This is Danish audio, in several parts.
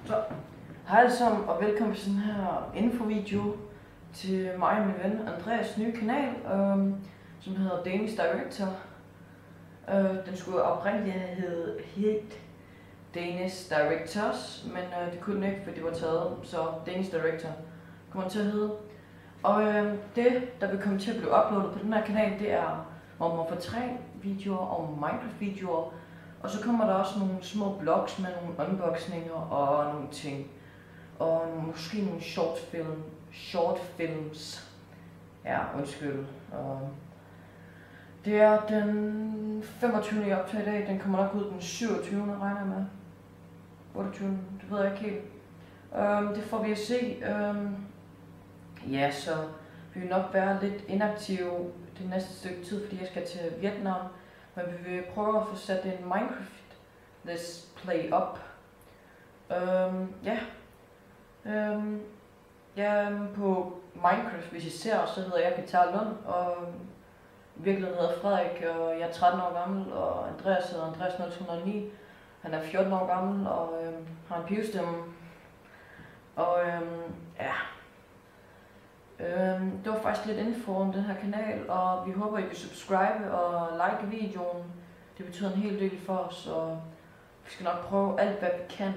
Så hej alle sammen og velkommen til den her infovideo til mig og min ven Andreas nye kanal, som hedder Danish Director. Den skulle oprindeligt have heddet Danish Directors, men det kunne den ikke, for det var taget, så Danish Director kommer til at hedde. Og det, der vil komme til at blive uploadet på den her kanal, det er Warhammer 3 videoer og Minecraft videoer. Og så kommer der også nogle små vlogs med nogle unboxninger og nogle ting. Og måske nogle short films. Ja, undskyld. Det er den 25. jeg optager i dag. Den kommer nok ud den 27. regner jeg med. 28. Det ved jeg ikke helt. Det får vi at se. Ja, så vi vil nok være lidt inaktive det næste stykke tid, fordi jeg skal til Vietnam. Men vi vil prøve at få sat en Minecraft Let's Play op. På Minecraft, hvis I ser os, så hedder jeg Guitar Lund, og i virkeligheden hedder Frederik, og jeg er 13 år gammel, og Andreas hedder Andreas 0209. Han er 14 år gammel, og har en pivestemme. Og det var faktisk lidt info om den her kanal, og vi håber, I vil subscribe og like videoen. Det betyder en hel del for os, og vi skal nok prøve alt, hvad vi kan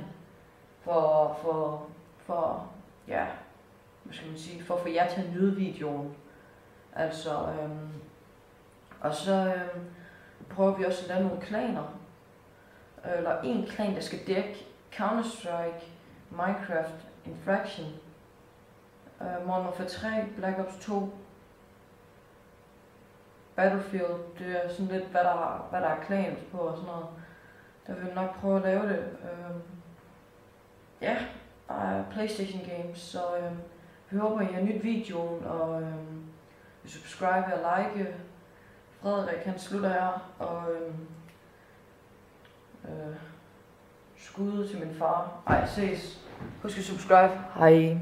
for at få jer til at nyde videoen. Altså, og så prøver vi også at lave nogle klaner. Eller en klan, der skal dække Counter-Strike, Minecraft, Infraction, Modern Warfare 3, Black Ops 2, Battlefield. Det er sådan lidt, hvad der er clans på og sådan noget. Der vil vi nok prøve at lave det. PlayStation games, så vi håber, I har nyt videoen, og vil subscribe og like. Frederik, han slutter her, og skud til min far. Ej, ses. Husk at subscribe. Hej.